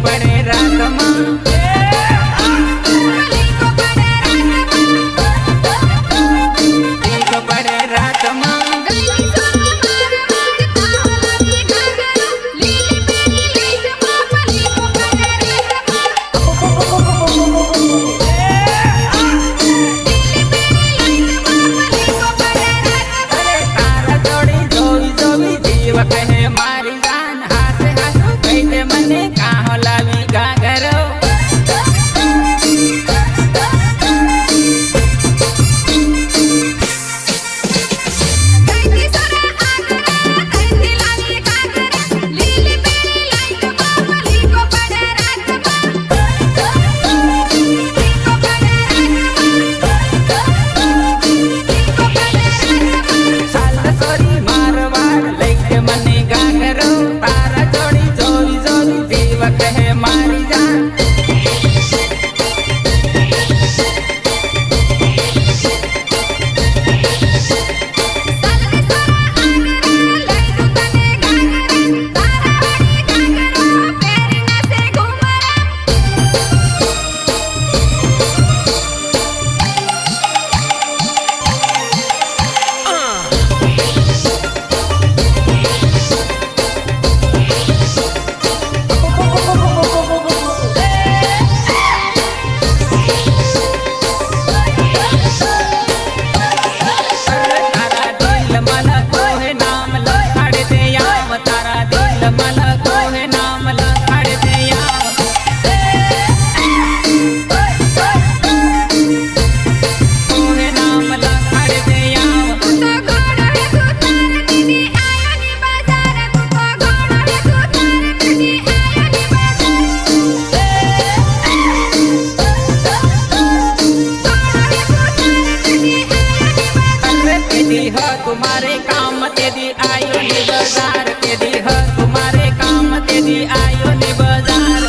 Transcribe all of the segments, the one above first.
પડે રાતમાં મારી જાન હાથે હાથું કહી દે મને કાહો લાવી ગાગરો तुम्हारे काम तेदी आयो नि बाजार तेदी ह तुम्हारे काम तेदी आयो नि बाजार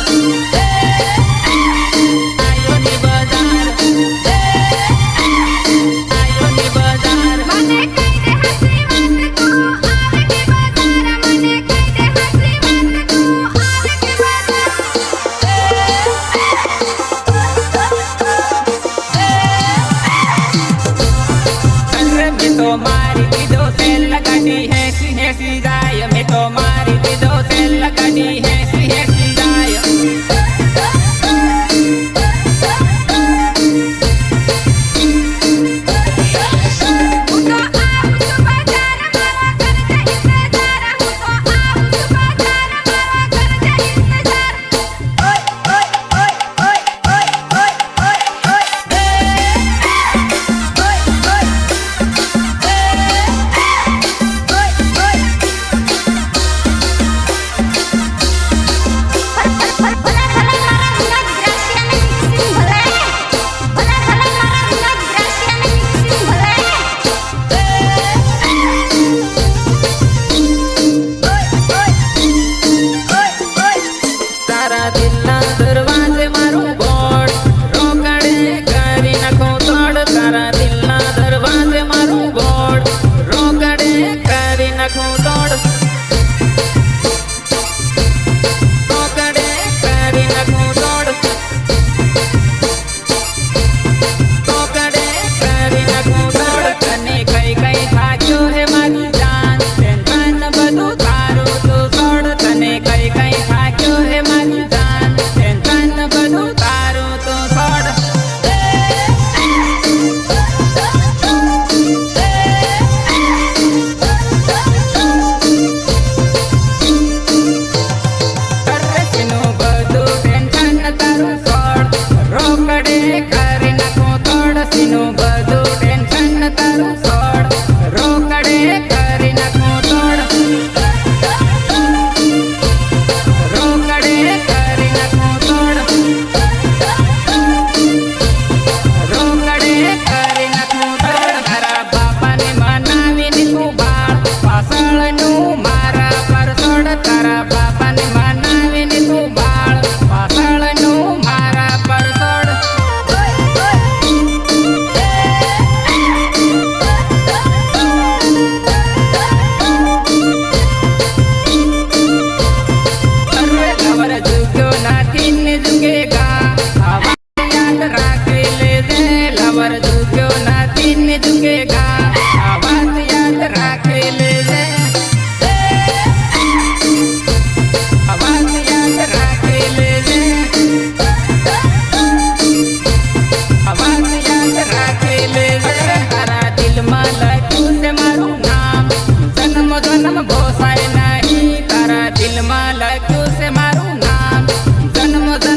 आयो नि बाजार आयो नि बाजार मने कई दे हसी मत तू आवे के बाजार मने कई दे हसी मत तू आवे के बाजार अरे मैं तो मारी लगानी है सी जाय मैं तो मारी दो तेल लगानी है सी जाय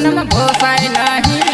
મનમાં ભોસાય નહીં.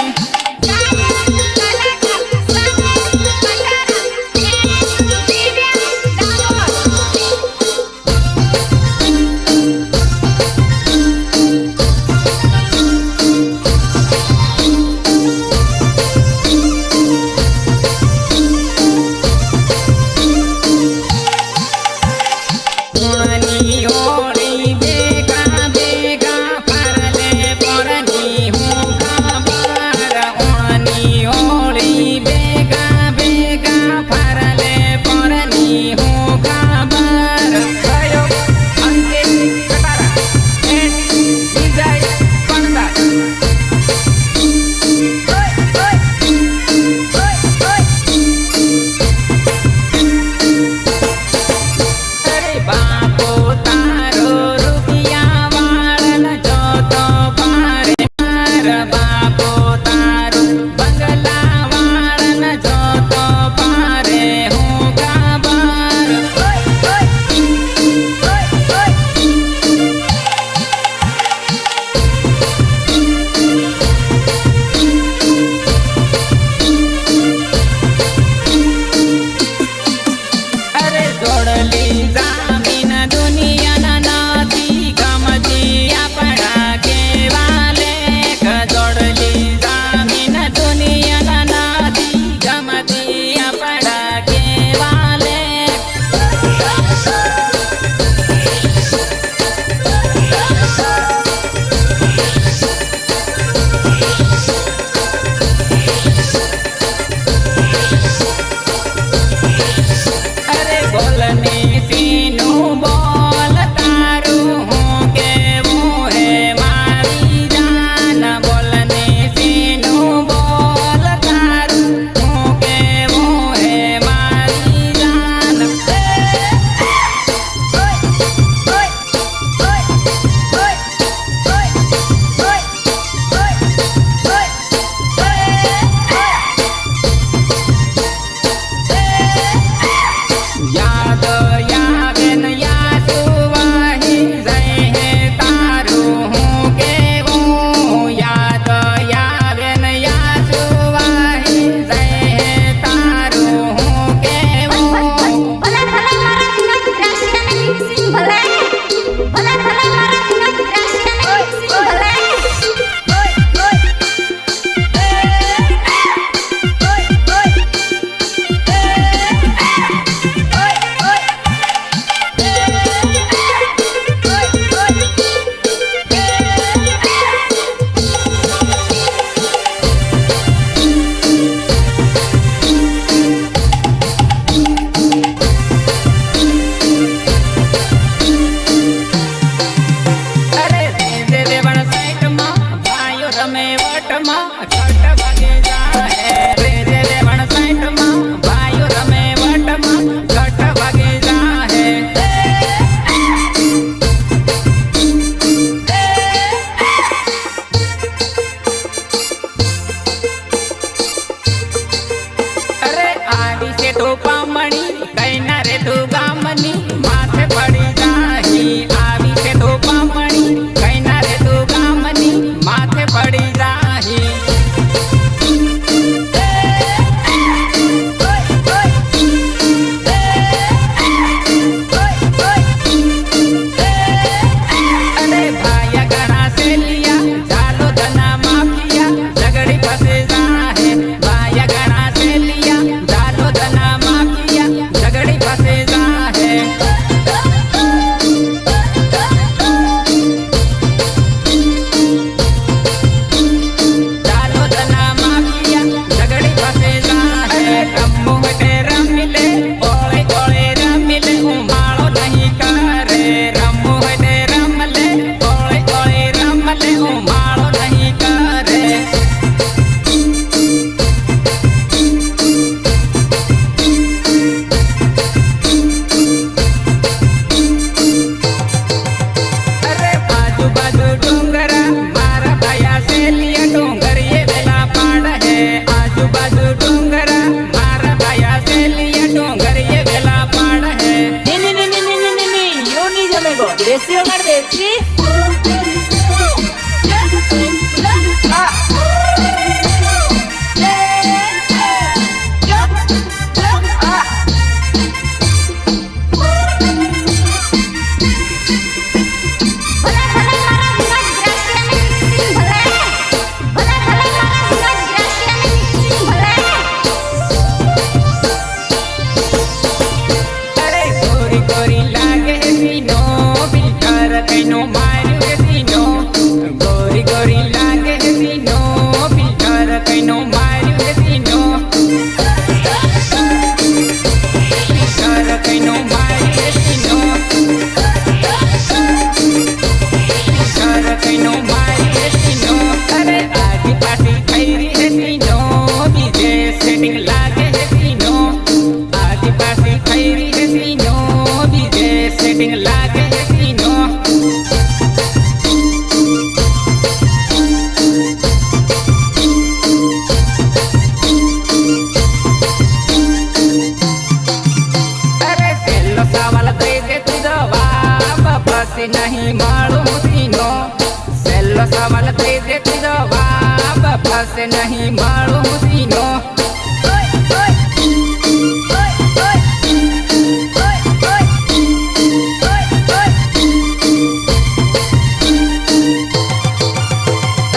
कोमल दे दे तू जवाब फस नहीं मारू सीनो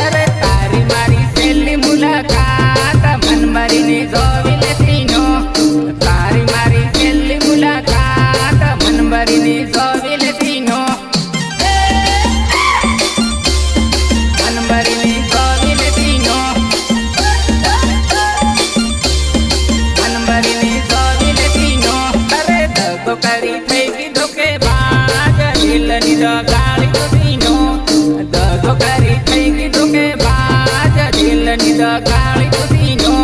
अरे तारी मारी सेली मुलाकात मन मरीने जोविल सीनो तारी मारी सेली मुलाकात मन मरीने जोविल सीनो गाड़ी तो सीनो दगो करी थई दुखे बाज दिल निद गाड़ी तो सीनो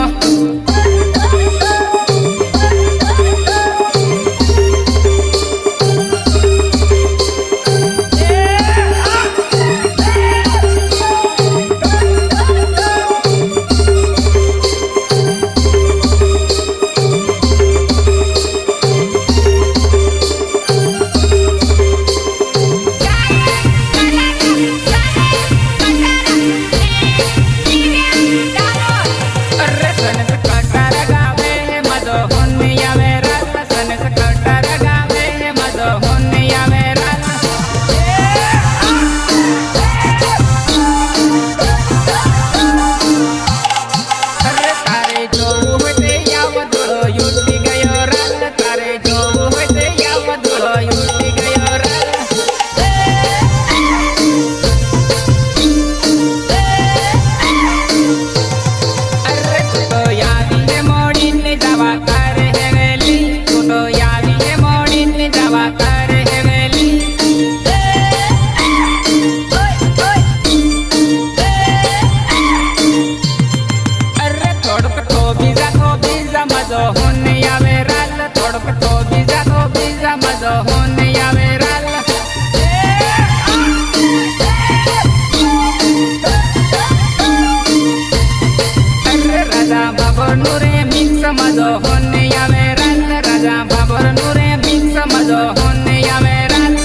मजो होने आवे राल राजा बाबर नूरे मिक्स मजो होने आवे राल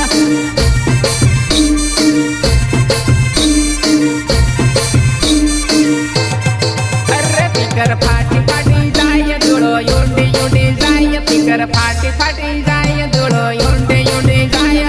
अरे पिकर फाटी फाटी जाय जोड़ो योडे योडे जाय पिकर फाटी फाटी जाय जोड़ो योडे योडे जाय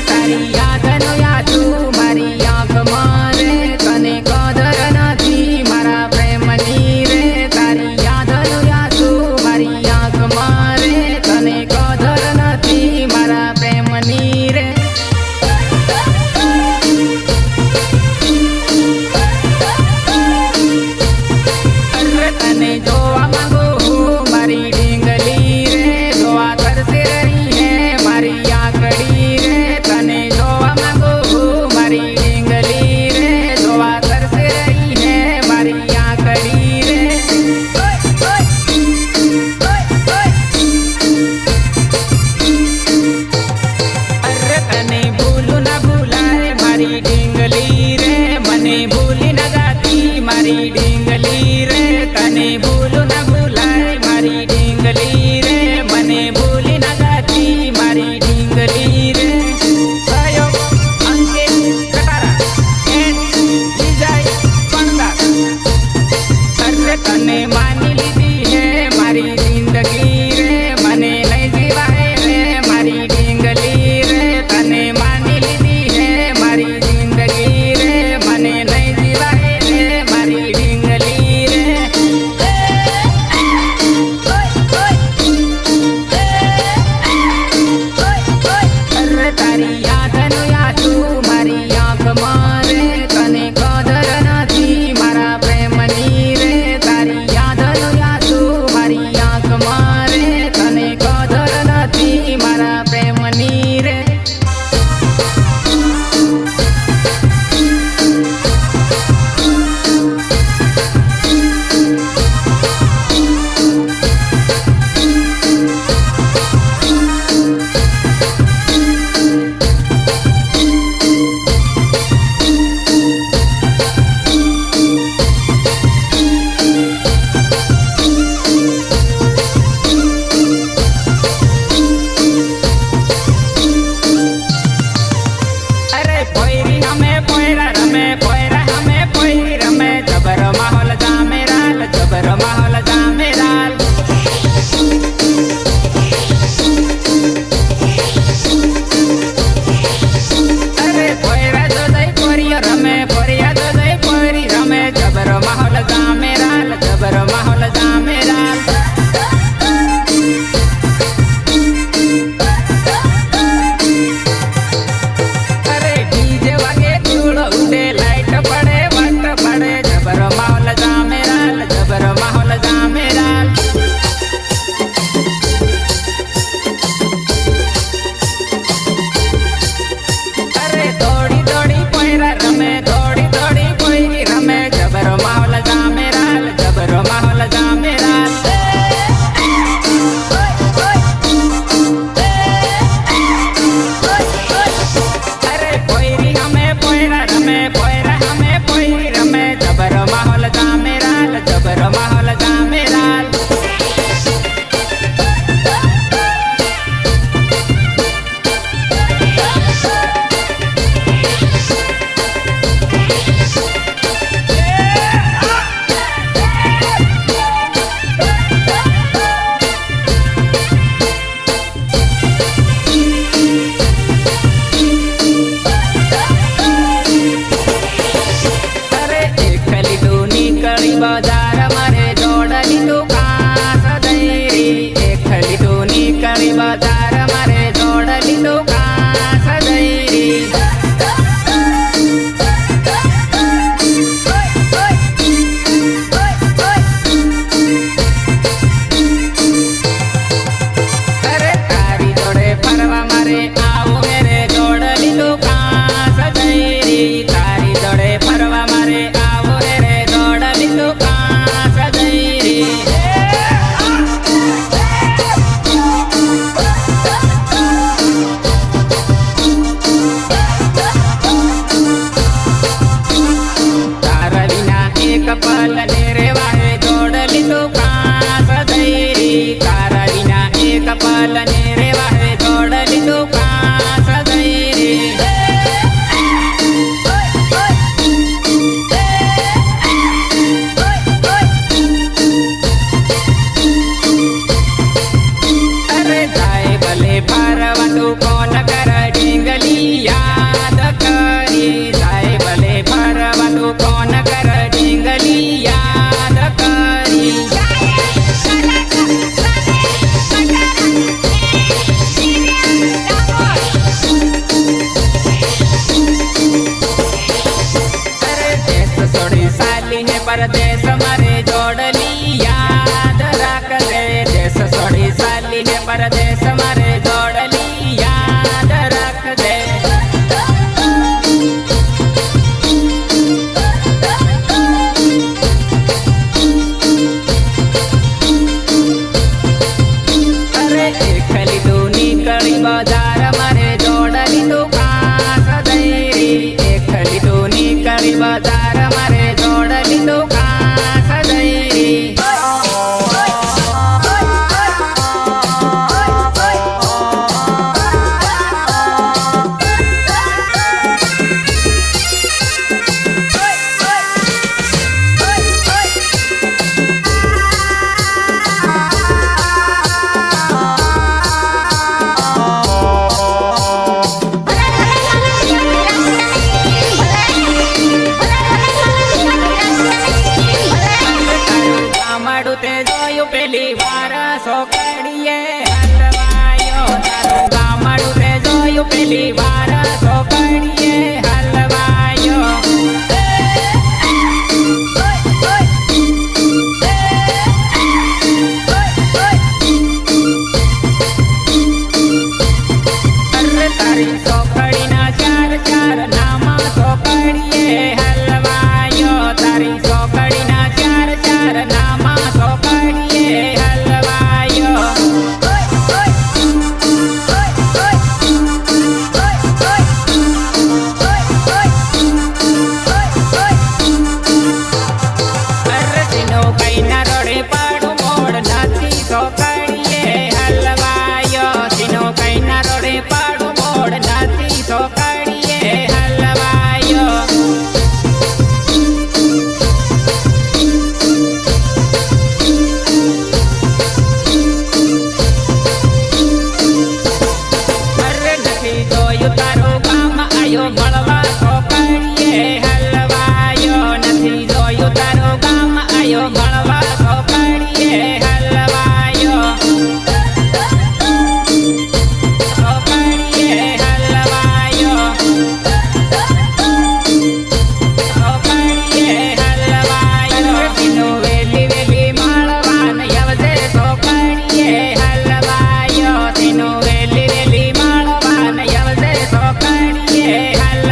તારી યાદનો યાદું મારી આંખમાં રે તને કદર નથી મારા પ્રેમની રે તારી યાદનો યાદું મારી આંખમાં રે તને કદર નથી મારા પ્રેમની રે તને જોવા માંગુ હું મારી ઢીંગલી રે જોવા તરસે રહી હે મારી આંકડી રે તને જોવા માંગુ હું મારી ઢીંગલી રે જોવા તરસે રહી હે મારી આંકડી રે અરે તને ભૂલું ના ભૂલાય મારી ઢીંગલી રે મને ભૂલી ન જાતી મારી ઢીંગલી રે તને ભૂલું ના ભૂલાય મારી ઢીંગલી રે મને ભૂલી ન જાતી મારી ઢીંગલી રે સહયોગ અંકિત કટારા એન્ડ વિજય પંડા અરે તને માની લીધી હે મારી જિંદગી રે મને નહીં જીવાય રે મારી ઢીંગલી રે તને માની લીધી હે મારી જિંદગી રે મને નહીં જીવાય રે મારી ઢીંગલી રે અરે તારી યાદનો યાદું મારી આંખમાં રે તને કદર નથી મારા પ્રેમની રે તારી યાદનો યાદું મારી આંખમાં રે તને કદર નથી મારા પ્રેમની રે અરે પોયરી હમે પોયરા રમે પોયરા હમે પોયરી રમે જબર માહોલ જામેરાલ જબર માહોલ જામેરાલ અરે પોયરા જો દઈ પોરિયો રમે પોરિયા જો દઈ પોયરી રમે જબર માહોલ જામેરાલ જબર માહોલ જામેરાલ અરે ડીજે વાગે ધૂળ ઉડે લાઈટ પડે વટ પડે જબર માહોલ જામેરાલ જબર માહોલ જામેરાલ અરે દોડી દોડી પોયરા રમે દોડી દોડી પોયરી રમે જબર માહોલ જામેરાલ જબર માહોલ જામેરાલ અરે પોયરી હમે પોયરા રમે પોયરા હમે પોયરી રમે જબર માહોલ જામેરાલ જબર માહોલ જામેરાલ અરે એકલી તું નીકળી બજાર મારે જોડલી તું કાસ દઈરી એકલી તું નીકળી બજાર મારે જોડલી તું કાસ દઈરી પેલી વાર સોકડીએ હલવાયો અરે તારી સોકડીના ચાર ચાર નામા સોકડીએ હલવાયો તારી સોકડીના ચાર ચાર નામા સોકડીએ હલવાયો અરે તીનો કઈના રોડે પાડું મોડ નથી સોકડીએ હલવાયો તીનો કઈના રોડે પાડું મોડ નથી સોકડીએ હલવાયો અરે નથી જોયું તારું ગામ આયો મળવા સોકડીએ હલવાયો નથી જોયું તારું ગામ આયો મળવા સોકડીએ હલવાયો સોકડીએ હલવાયો સોકડીએ હલવાયો તીનું વેલી વેલી મળવાન યવજે સોકડીએ હલવાયો તીનું વેલી વેલી મળવાન યવજે સોકડીએ હલવાયો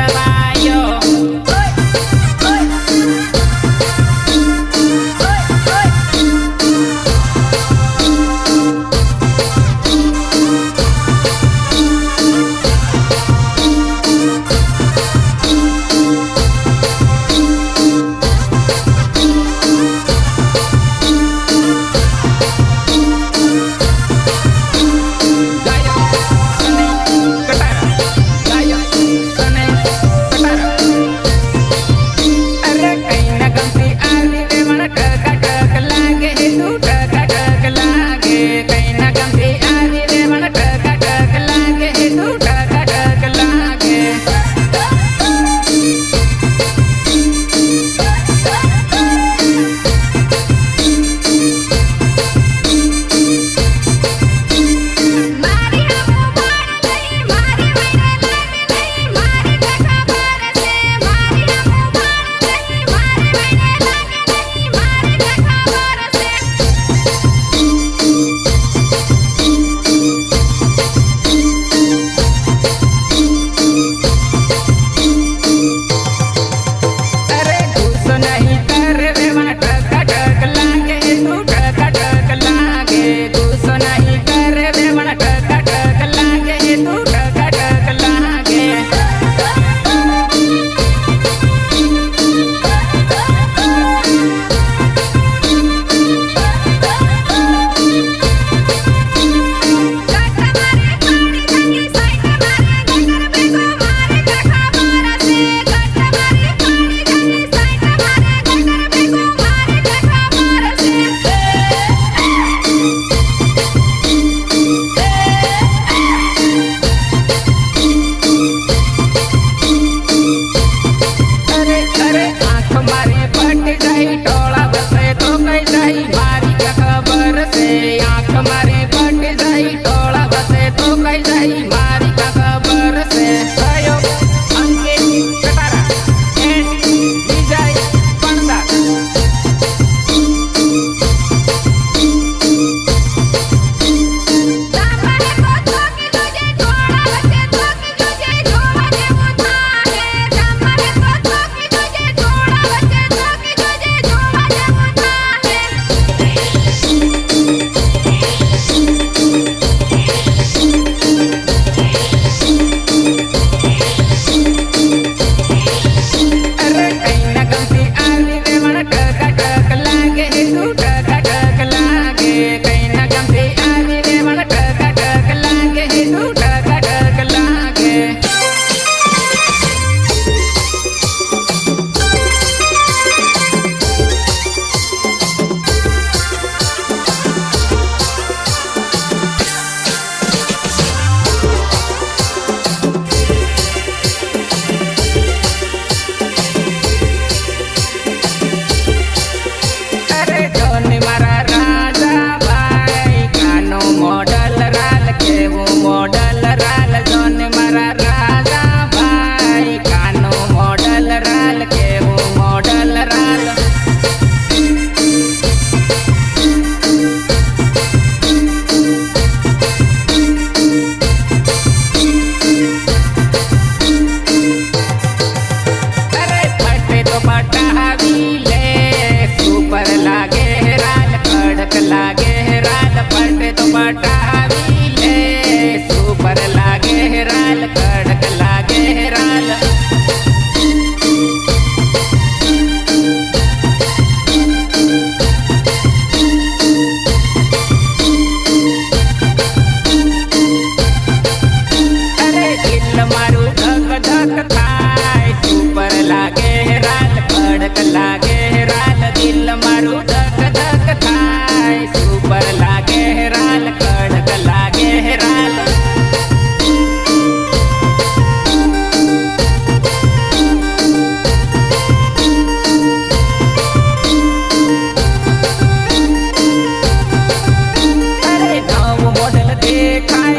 દેખાય